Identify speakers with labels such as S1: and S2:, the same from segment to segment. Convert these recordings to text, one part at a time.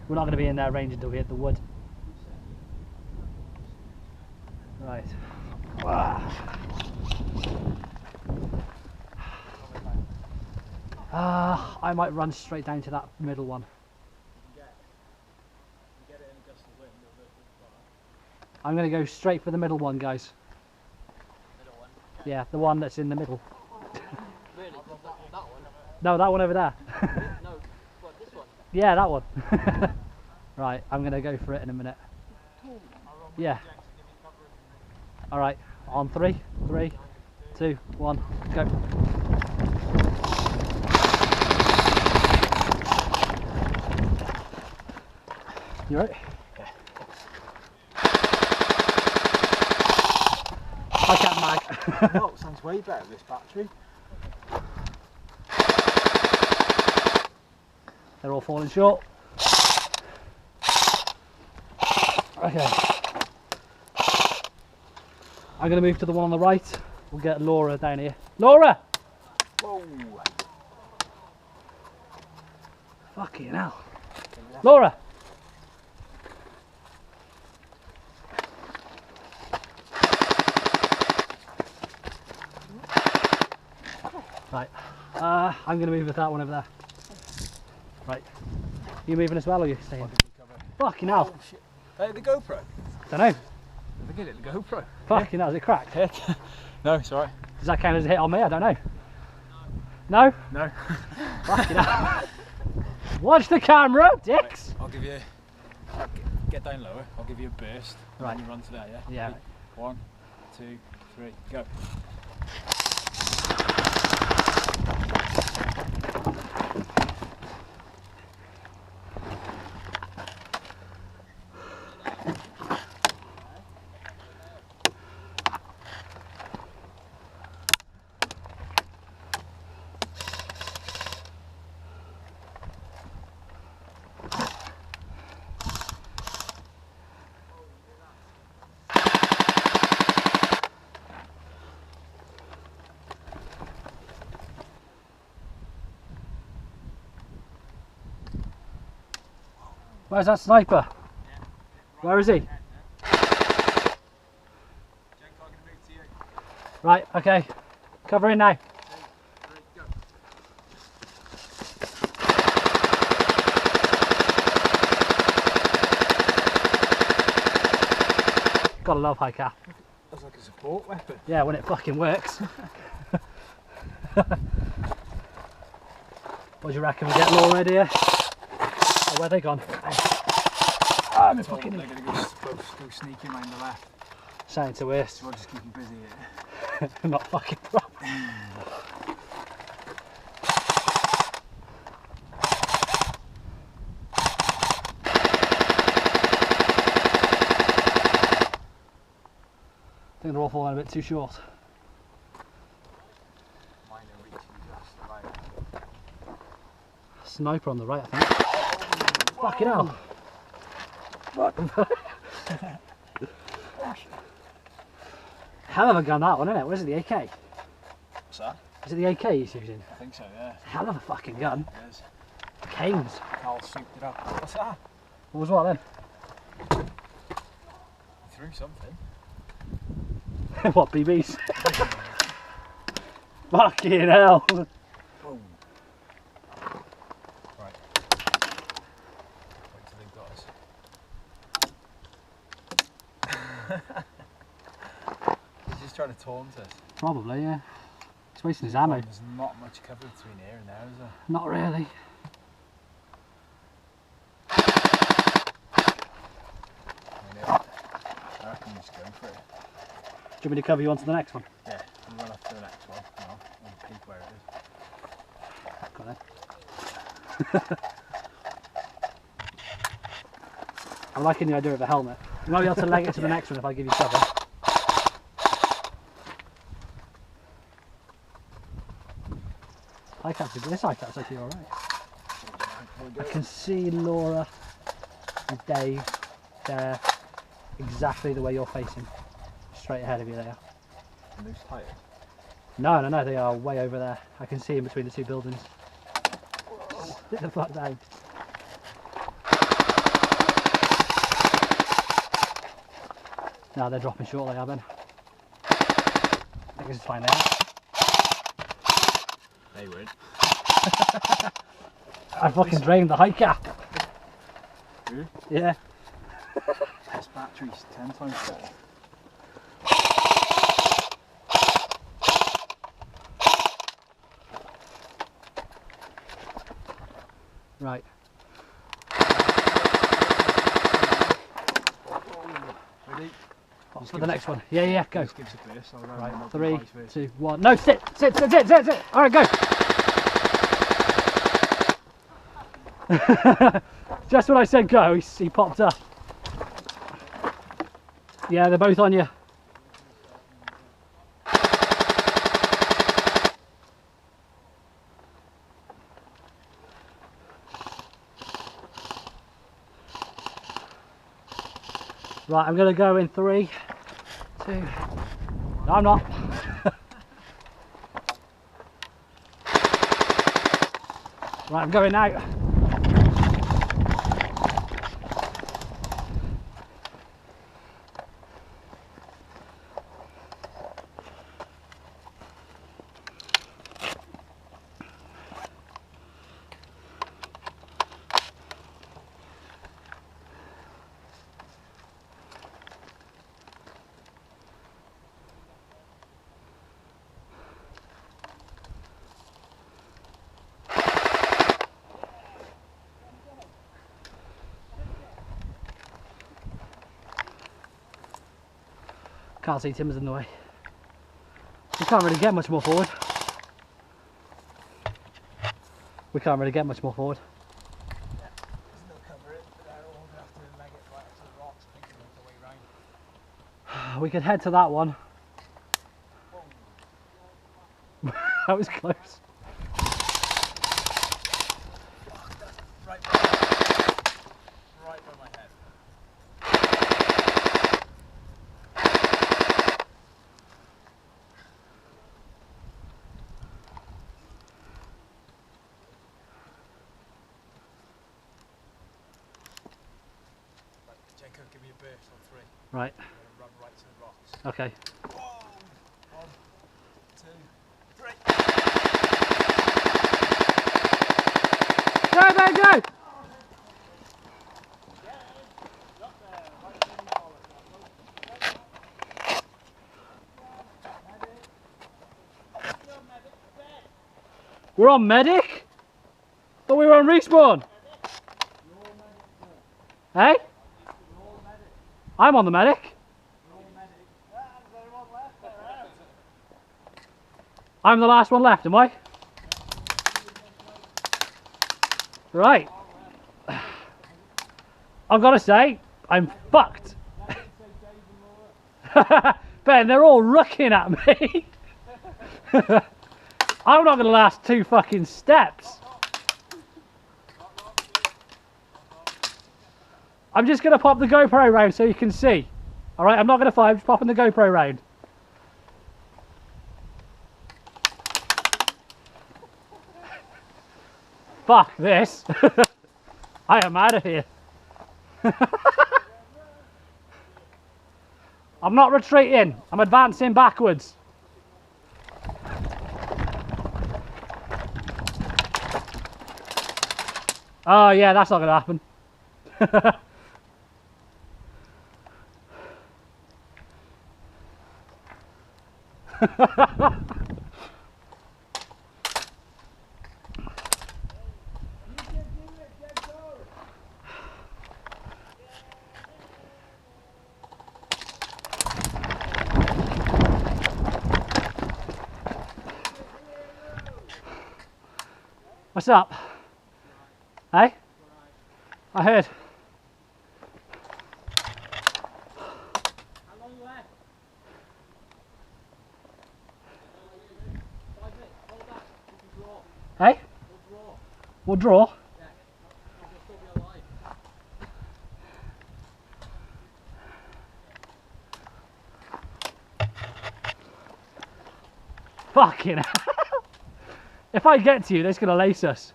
S1: We're not going to be in their range until we hit the wood. Right. I might run straight down to that middle one. I'm going to go straight for the middle one, guys.
S2: Middle one?
S1: Yeah, the one that's in the middle.
S2: Really? That one?
S1: No, that one over there.
S2: No, what, this one?
S1: Yeah, that one. Right, I'm going to go for it in a minute. Yeah. Alright, on 3, 3, 2, 1, go. You right?
S3: Yeah.
S1: I can't mag.
S3: Oh, sounds way better, this battery.
S1: They're all falling short. Okay. I'm going to move to the one on the right. We'll get Laura down here. Laura!
S3: Whoa!
S1: Fucking hell. Laura! Right. I'm going to move with that one over there. Right. You moving as well, or are you staying? Fucking hell.
S3: Oh, shit. The GoPro?
S1: Don't know.
S3: I think it hit the GoPro.
S1: Fucking hell, is it cracked?
S3: No, it's alright.
S1: Does that count as a hit on me? I don't know. No?
S3: No.
S1: Fucking hell. Watch the camera, dicks!
S3: Right, I'll give you... Get down lower. I'll give you a burst.
S1: Right.
S3: And you run to there, yeah?
S1: Yeah.
S3: Ready? 1, 2, 3, go.
S1: Where's that sniper? Where is he? Right, okay. Cover in now. Gotta love high cap.
S3: That's like a support weapon.
S1: Yeah, when it fucking works. What do you reckon? We get Laura here? Oh, where they gone?
S3: Ah, they're going to go sneaking around the left.
S1: Sounding to worse.
S3: So we'll just keep them busy here.
S1: Not fucking problem. I think they're all falling a bit too short.
S3: Mine are reaching just right.
S1: Sniper on the right, I think. Fucking hell. Hell of a gun that one, isn't it? Where's it, the AK?
S3: What's that?
S1: Is it the AK he's using?
S3: I think so, yeah.
S1: Hell of a fucking gun.
S3: It is.
S1: Canes.
S3: Carl souped it up. What's that?
S1: What was what then?
S3: He threw something.
S1: What, BBs? Fucking hell.
S3: Boom. Right. Wait till they've got us. He's just trying to taunt us.
S1: Probably, yeah. He's wasting his ammo.
S3: There's not much cover between here and there, is there?
S1: Not really.
S3: I reckon we just go for it.
S1: Do you want me to cover you onto the next one?
S3: Yeah, we'll run off to the next one now and peek where it is.
S1: Got it. I'm liking the idea of a helmet. You might be able to leg it to the next one if I give you cover. This high cap's actually alright. I can see Laura and Dave there, exactly the way you're facing. Straight ahead of you there.
S3: Loose tires?
S1: No, they are way over there. I can see in between the two buildings. Sit the fuck down. No, they're dropping short, they have been. I think this is fine now.
S3: They would.
S1: I fucking drained the height gap.
S3: Really?
S1: Yeah.
S3: This battery's 10 times better.
S1: Right.
S3: Ready?
S1: On for the next one. Yeah, yeah, go.
S3: Just give us a place. I'll round
S1: Right,
S3: them up
S1: 3,
S3: and vice versa.
S1: 2, 1. No, sit. All right, go. Just when I said go, he popped up. Yeah, they're both on you. Right, I'm going to go in 3, 2. No, I'm not. Right, I'm going out. Can't see Tim's in the way. We can't really get much more forward. We can't really get much more forward.
S3: Yeah, they'll cover it, but they're all going to have to leg it right up to the rocks. I think it's the way round.
S1: We could head to that one. That was close.
S3: Right by my head. Jacob, give me a burst on 3.
S1: Right.
S3: I'm going to run right to the rocks.
S1: Okay.
S3: 1, 2, 3.
S1: Go! We're on medic? Thought we were on respawn. Hey? I'm on the medic. I'm the last one left, am I? Right. I've got to say, I'm fucked. Ben, they're all looking at me. I'm not going to last 2 fucking steps. I'm just going to pop the GoPro round so you can see. Alright, I'm not going to fire, I'm just popping the GoPro round. Fuck this. I am out of here. I'm not retreating, I'm advancing backwards. Oh yeah, that's not going to happen. What's up? Hey? I heard.
S2: How long left? 5 minutes. Hold that. We can draw.
S1: Hey?
S2: We'll draw.
S1: We'll draw.
S2: Yeah. We'll still be alive.
S1: Fucking hell. If I get to you, they're just going to lace us.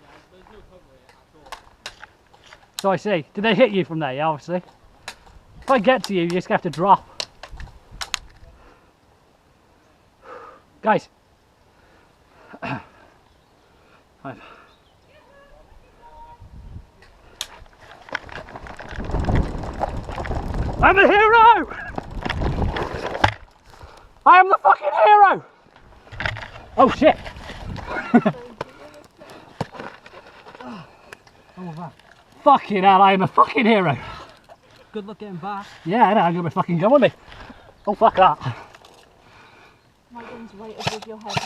S2: Yeah, there's no cover here at all.
S1: So I see. Did they hit you from there? Yeah, obviously. I get to you, you just have to drop. Guys. Right. I'm a hero! I am the fucking hero! Oh shit! Fucking hell, I am a fucking hero.
S3: Good luck getting back.
S1: Yeah, I know, I'm gonna fucking go with me. Oh fuck that.
S4: My gun's right above your head.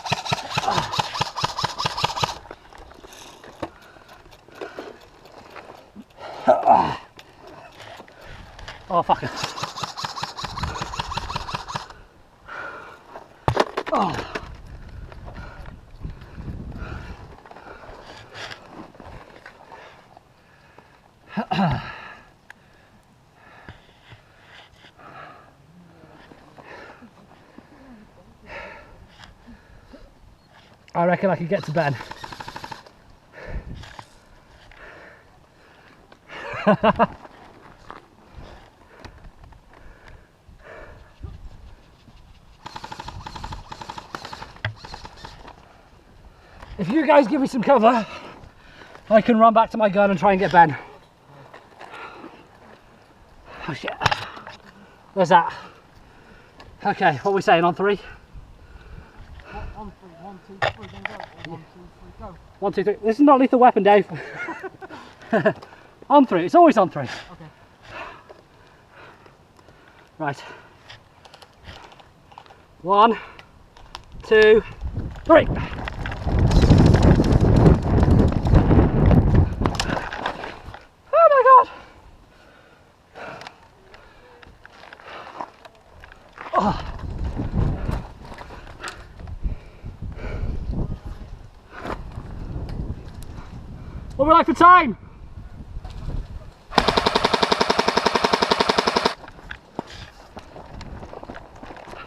S1: Oh fuck it. Oh. I reckon I could get to Ben. If you guys give me some cover, I can run back to my gun and try and get Ben. Oh shit. There's that. Okay, what are we saying, on 3?
S3: On 3, 1, 2, 3, then go. 1, 2, 3, go.
S1: 1, 2, 3. This is not Lethal Weapon, Dave. On 3, it's always on 3.
S3: Okay.
S1: Right. 1, 2, 3. Oh my god. Oh. What would we like for time?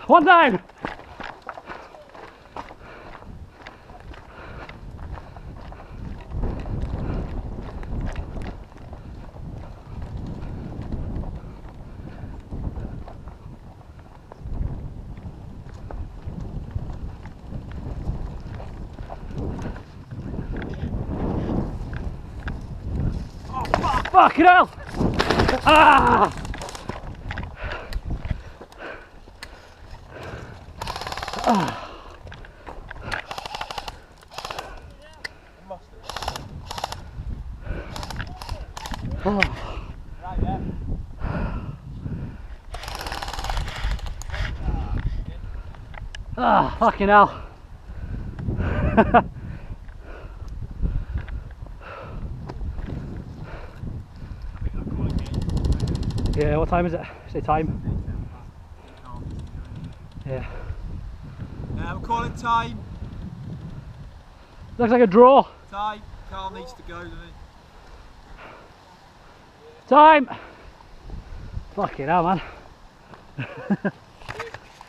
S1: One down. Fucking hell! Ah! Ah. Oh.
S3: Right, yeah.
S1: Ah, fucking hell. Yeah, what time is it? Say time. Yeah.
S3: We're calling time.
S1: Looks like a draw.
S3: Time. Carl needs to go, doesn't he?
S1: Time. Fucking hell, man.